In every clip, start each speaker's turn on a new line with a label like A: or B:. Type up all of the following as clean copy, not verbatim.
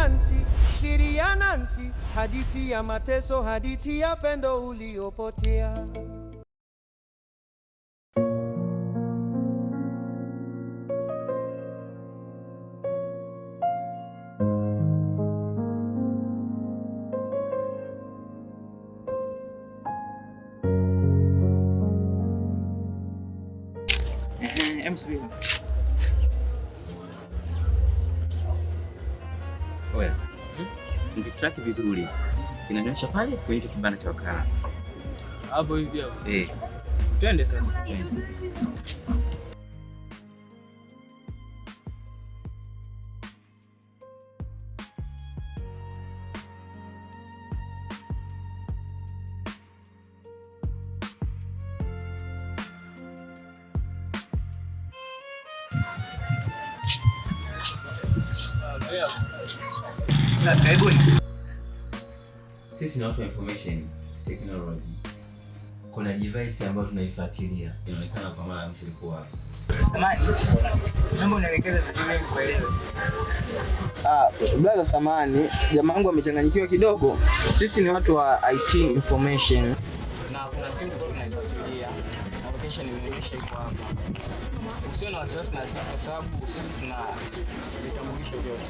A: Nancy, siri ya Nancy, hadithi ya mateso, hadithi ya pendo uliopotea.
B: Oya, track vizuri. Inaonyesha pale kwenye kibanda cha wakala.
C: Hapo hivi hapo.
B: Twende sasa. Karibuni.
D: Sisi ni watu wa information technology. Kuna device ambayo tunaifuatilia. Inaonekana kwa mara ya mwisho ilikuwa hapa.
C: Samahani. Naomba unielekeze vizuri nikuelewe. Blaza samahani, jamaa wangu amechanganyikiwa kidogo. Sisi ni watu wa IT information. Na kuna simu tunaifuatilia. Application imeonyesha iko hapa. Usio na wasiwasi na sisi kwa sababu sisi tuna vitambulisho vyote.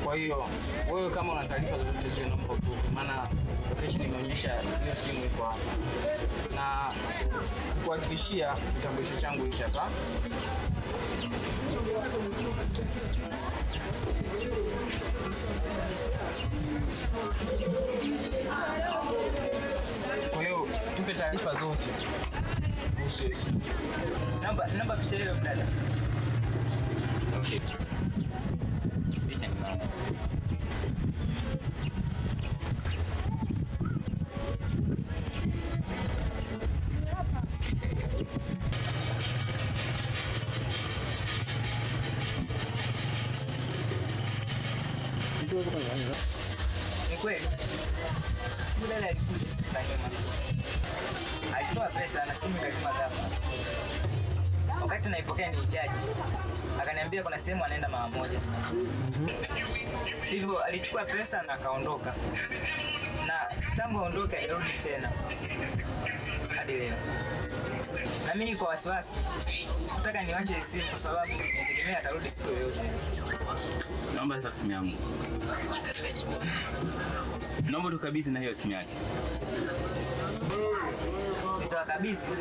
C: Kwa hiyo wewe kama una taarifa zozote zile naomba utupe, maana location imeonyesha hiyo simu iko hapa. Na kuhakikishia kitambulisho changu hicho hapa. Kwa hiyo tupe taarifa zote. Usisi. Namba picha ile mdada. Okay. Picha ni namba. Ni kweli. Muda ile alikuja siku za nyuma. Alitoa pesa na simu ikazima ghafla. Wakati naipokea ni chaji. Akaniambia kuna sehemu anaenda mara moja. Hivyo alichukua pesa na akaondoka. Na tangu aondoke alirudi tena. Hadi leo. Na mimi kwa wasiwasi nataka niwache simu kwa sababu nategemea atarudi siku yoyote.
B: Naomba sasa simu yangu. Naomba tukabidhi na hiyo simu yake.
C: Nitakabidhi.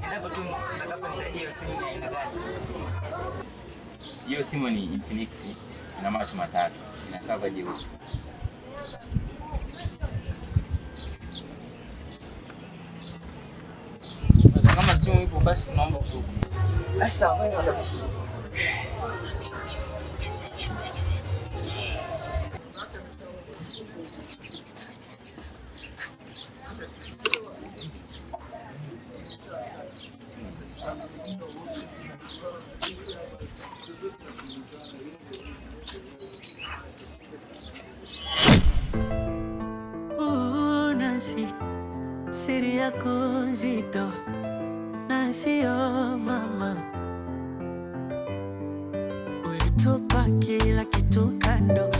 C: Endapo tu nitakaponitajia hiyo simu ya aina gani?
B: Hiyo simu ni Infinix, ina macho matatu, ina cover jeusi.
C: Kama simu ipo basi tunaomba tu. Sasa wewe
E: Nancy, siri yako nzito na sio mama. Ulitupa kila kitu kando.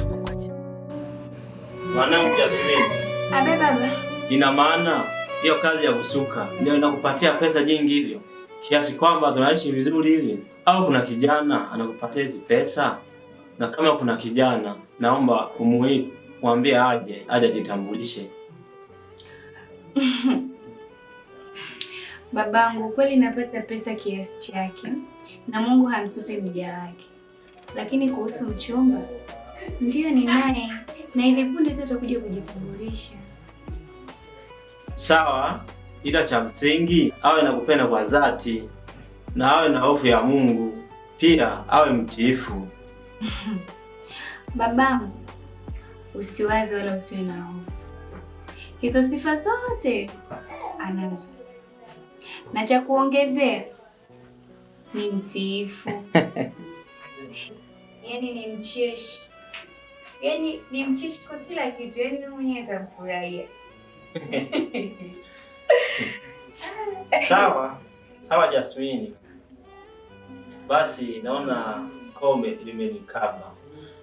F: Mwanangu Jasmine.
G: Abe baba.
F: Ina maana hiyo kazi ya kusuka ndio inakupatia pesa nyingi hivyo? Kiasi kwamba tunaishi vizuri hivi? Au kuna kijana anakupatia hizi pesa? Na kama kuna kijana, naomba mwambie aje ajitambulishe.
G: Babangu, kweli napata pesa kiasi chake na Mungu hamtupi mja wake. Lakini kuhusu mchumba, ndio ni naye na hivi punde tu atakuja kujitambulisha.
F: Sawa, ila cha msingi awe nakupenda kwa dhati na awe na hofu ya Mungu, pia awe mtiifu.
G: Babangu, usiwaze wala usiwe na hofu. Hizo sifa zote anazo. Na cha kuongezea ni mtiifu. Yaani ni mcheshi. Yaani ni mcheshi kwa kila kitu, yaani wewe mwenyewe utamfurahia.
F: Sawa Jasmine. Basi naona kombe limenikaba.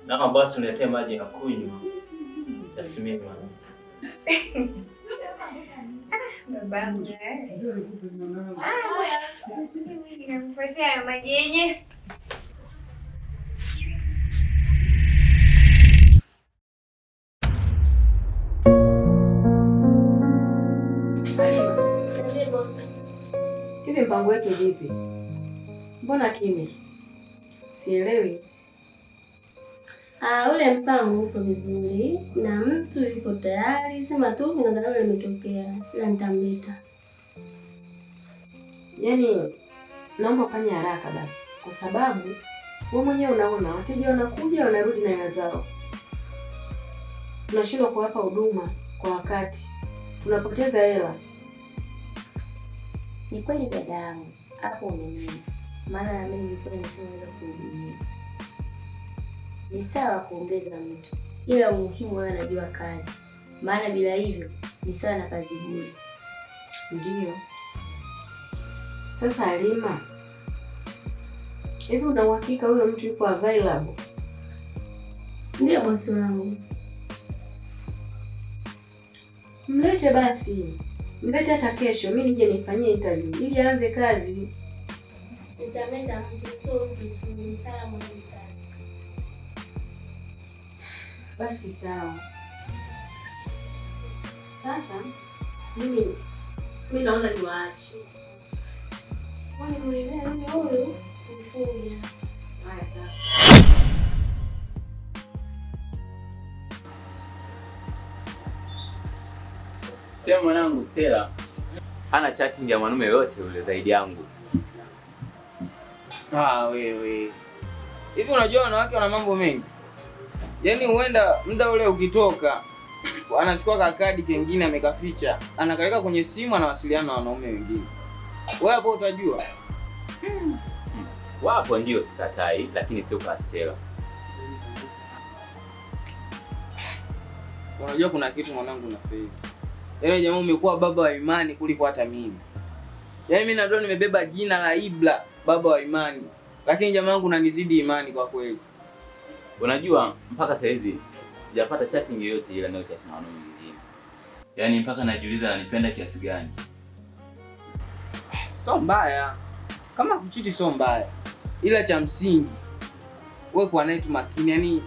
F: Na basi uniletee maji ya kunywa. Jasmine mama.
G: Babangu. Nikupatia maji yenye.
H: Hivi mpango wetu vipi? Mbona kimya? Sielewi.
I: Ule mpango uko vizuri na mtu yuko tayari, sema tu kuna dharura imetokea, ila nitamleta.
H: Yaani naomba fanya haraka basi, kwa sababu wewe mwenyewe unaona wateja wanakuja wanarudi na hela zao. Tunashindwa kuwapa huduma kwa wakati, tunapoteza hela.
I: Ni kweli dada yangu, hapo umeniona. Maana na mimi nilikuwa nimeshaweza kuhudumia. Ni sawa kuongeza mtu, ila umuhimu wewe anajua kazi. Maana bila hivyo ni sawa na kazi bure.
H: Ndio. Sasa Halima, hivi una uhakika huyo mtu yuko available?
I: Ndio bosi wangu.
H: Mlete basi. Mlete hata kesho, mimi nije nifanyie interview ili aanze kazi.
I: Nitamleta mtu sio mtu mtaalamu wa kazi.
H: Basi sawa. Sasa mimi naona niwaache.
I: Kwani kuelea mimi huyu kufunya.
H: Haya sawa.
B: Sema mwanangu Stella hana chatting ya mwanaume yote ule zaidi yangu.
C: Wewe. Hivi unajua wanawake wana mambo mengi? Yaani huenda muda ule ukitoka anachukua kakadi kengine amekaficha, anakaweka kwenye simu, anawasiliana na wanaume wengine. Wewe hapo utajua.
B: Wapo ndio sikatai, lakini sio kwa Stella.
C: Unajua kuna kitu mwanangu na faith. Yaani jamaa umekuwa baba wa imani kuliko hata mimi. Yaani mimi ndio nimebeba jina la Ibla, baba wa imani. Lakini jamaa wangu unanizidi imani kwa kweli.
B: Unajua mpaka saa hizi sijapata chatting yoyote ila nayo chat na wanaume wengine. Yaani mpaka najiuliza ananipenda kiasi gani.
C: Sio mbaya. Kama kuchiti sio mbaya. Ila cha msingi wewe kwa naye tu makini, yani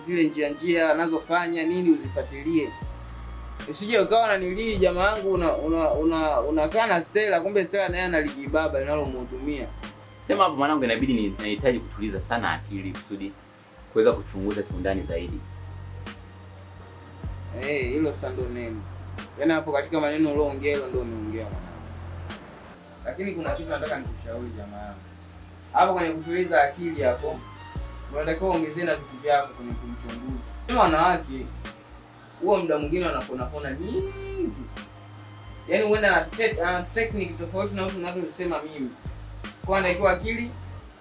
C: zile njia anazofanya nini uzifuatilie. Usije ukawa unanilii jamaa wangu unakaa na Stella, kumbe Stella naye analiji baba linalomhudumia.
B: Sema hapo mwanangu, inabidi nahitaji kutuliza sana akili kusudi kuweza kuchunguza kiundani zaidi.
C: Hilo sasa ndo neno. Yaani hapo katika maneno uliyoongea hilo ndio umeongea mwanangu. Lakini kuna kitu nataka nikushauri jamaa wangu. Hapo kwenye kutuliza akili hapo, unatakiwa ongezee na vitu vyako kwenye kumchunguza. Kama wanawake huo muda mwingine wanapona nyingi. Yaani huenda na technique tofauti na watu wanazosema mimi. Kwa ndio akili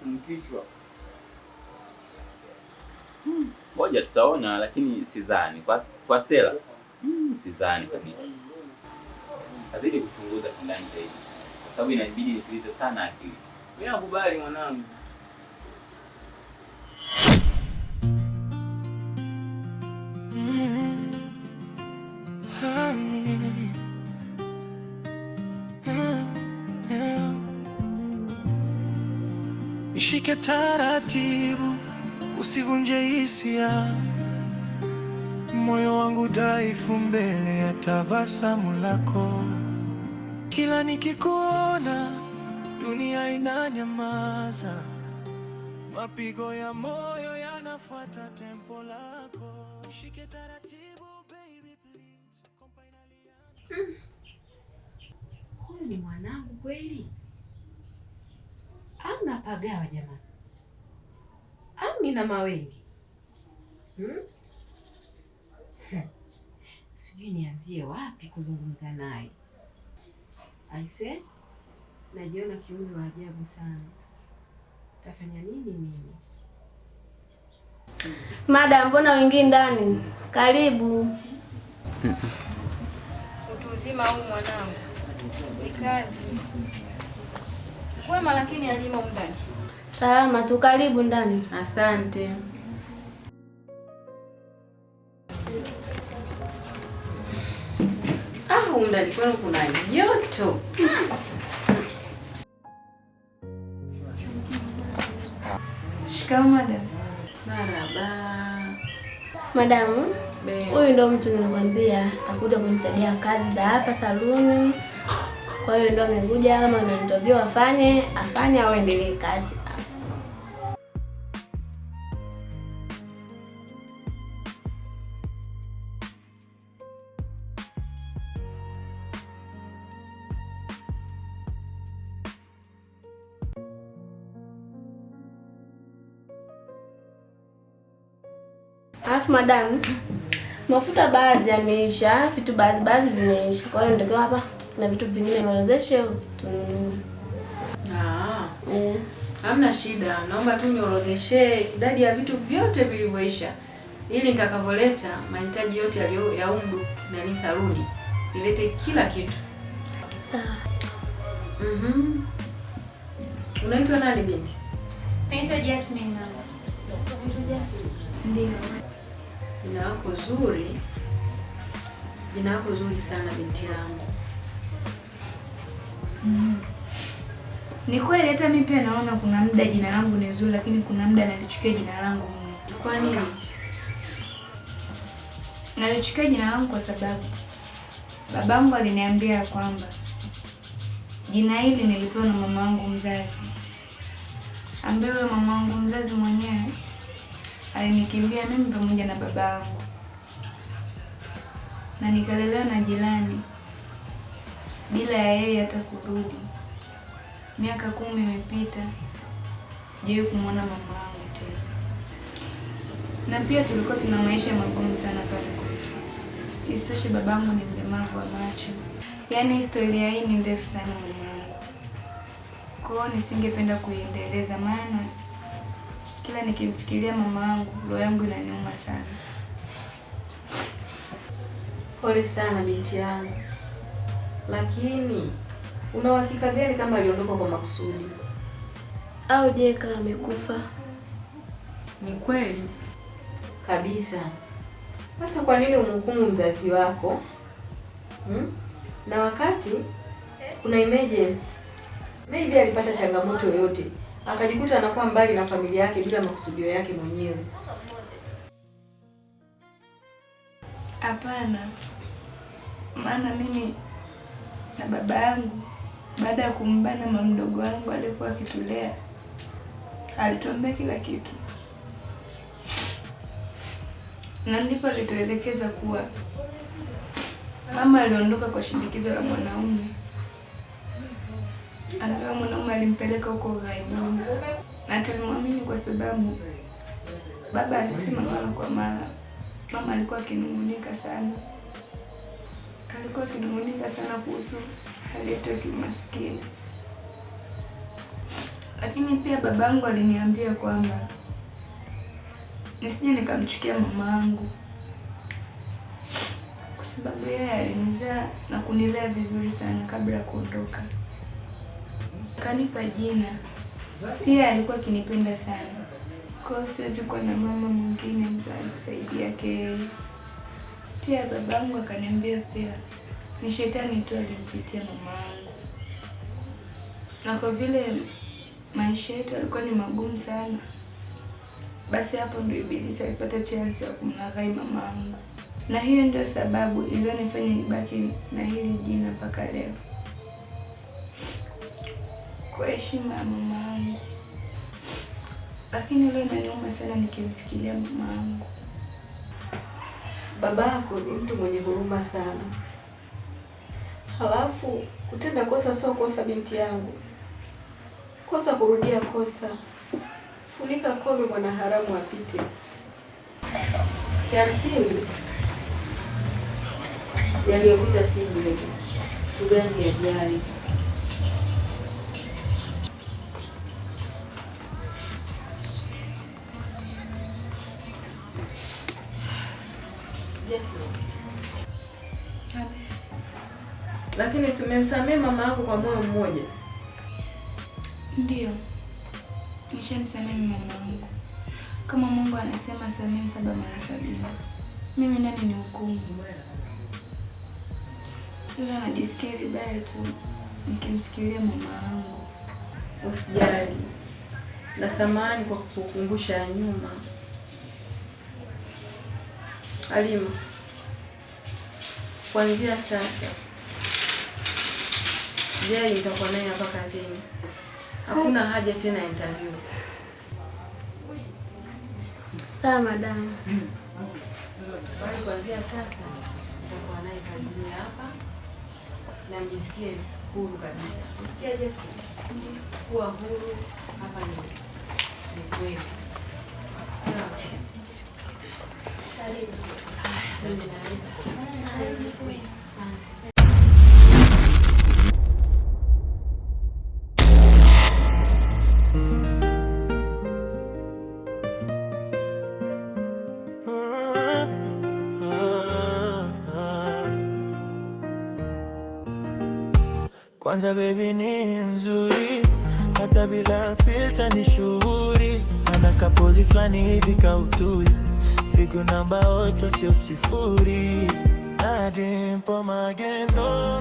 C: kumkichwa.
B: Ngoja tutaona, lakini sidhani kwa Stella. Sidhani kabisa. Azidi kuchunguza kwa ndani zaidi. Kwa sababu inabidi nitulize sana akili.
C: Mimi nakubali mwanangu.
E: Nishike taratibu, usivunje hisia. Moyo wangu dhaifu mbele ya tabasamu lako. Kila nikikuona dunia inanyamaza. Mapigo ya moyo yanafuata tempo lako. Nishike taratibu baby please.
H: Huyu ni mwanangu kweli? Au napagawa jamani? Au nina mawengi? Sijui nianzie wapi kuzungumza naye. Aise, najiona kiumbe wa ajabu sana. Tafanya nini mimi?
I: Madam, mbona wingi ndani? Karibu.
G: Utu uzima huu mwanangu. Ni kazi. Wema lakini alima ndani.
I: Salama tu, karibu ndani.
H: Asante. ndani kwenu kuna joto.
G: Shikamoo madam.
H: Marhaba.
I: Madamu, huyu ndo mtu nilikwambia atakuja kunisaidia kazi za hapa saluni. Kwa hiyo ndo amekuja, kama na interview afanye au endelee kazi. Alafu madamu, mafuta baadhi yameisha, vitu baadhi vimeisha. Kwa hiyo ndio hapa na vitu vingine niwezeshe tununue.
H: Hamna shida. Naomba tu niorodheshe idadi ya vitu vyote vilivyoisha ili nitakavoleta mahitaji yote ya umdu na ni saluni. Nilete kila kitu.
I: Sawa.
H: Unaitwa nani binti?
G: Naitwa Jasmine. Ndio.
H: Jina lako zuri. Jina lako zuri sana binti yangu.
G: Ni kweli hata mimi pia naona kuna muda jina langu ni zuri, lakini kuna muda nalichukia jina langu mimi.
H: Kwa nini?
G: Nalichukia jina langu kwa sababu babangu aliniambia kwamba jina hili nilipewa na mama wangu mzazi, ambaye mama wangu mzazi mwenyewe alinikimbia mimi pamoja na babangu, na nikalelewa na jirani bila ya yeye hata kurudi. Miaka 10 imepita, sijawahi kumwona mama wangu tena. Na pia tulikuwa tuna maisha magumu sana pale kwetu. Isitoshe babangu ni mlemavu wa macho. Yaani historia hii ni ndefu sana mwanangu. Kwa hiyo nisingependa kuiendeleza, maana kila nikimfikiria mama wangu roho yangu inaniuma sana.
H: Pole sana binti yangu. Lakini una uhakika gani kama aliondoka kwa makusudi?
I: Au je kama amekufa?
H: Ni kweli kabisa. Sasa kwa nini umhukumu mzazi wako? Na wakati kuna emergency, maybe alipata changamoto yoyote akajikuta anakuwa mbali na familia yake bila makusudio yake mwenyewe.
G: Hapana. Maana mimi na baba yangu baada ya kumbana mama mdogo wangu alikuwa akitulea, alituambia kila kitu. Na ndipo alituelekeza kuwa mama aliondoka kwa shindikizo la mwanaume, ambaye mwanaume alimpeleka huko ughaibuni. Na tulimwamini kwa sababu baba alisema mara kwa mara mama alikuwa akinung'unika sana. Alikuwa akinung'unika sana kuhusu hali yetu ya kimaskini. Lakini pia babangu aliniambia kwamba nisije nikamchukia mamangu, kwa sababu yeye alinizaa na kunilea vizuri sana kabla ya kuondoka. Kanipa jina. Pia alikuwa akinipenda sana. Kwa hiyo siwezi kuwa na mama mwingine zaidi yake. Pia babangu akaniambia pia ni shetani tu alimpitia mamangu. Na kwa vile maisha yetu yalikuwa ni magumu sana, basi hapo ndio ibilisi alipata chance ya kumlaghai mamangu. Na hiyo ndio sababu iliyonifanya nibaki na hili jina mpaka leo, kwa heshima ya mamangu. Lakini leo inaniuma sana nikimfikiria mamangu.
H: Babako ni mtu mwenye huruma sana. Halafu kutenda kosa sio kosa binti yangu. Kosa kurudia kosa. Funika kombe mwana haramu apite. Cha msingi yaliyopita si bure. Tugange yajayo. Lakini umemsamehe mama yako kwa moyo mmoja?
G: Ndio. Nishamsamehe mama wangu. Kama Mungu anasema samehe 7 mara 70. Mimi nani ni hukumu? Ila najisikia vibaya tu nikimfikiria mama yangu.
H: Usijali. Na samahani kwa kukukumbusha nyuma. Halima, kuanzia sasa Jay nitakuwa naye hapa kazini. Hakuna haja tena interview.
G: Sawa madam.
H: Bali kuanzia sasa nitakuwa naye kazini hapa na mjisikie huru kabisa. Msikia Jesse? Ndio. Kuwa huru hapa ni kweli. Sawa.
E: Kwanza baby ni mzuri, hata bila filter ni shuhuri. Ana kapozi flani hivi kautuli, figo namba 8 sio 0. Adimpo magendo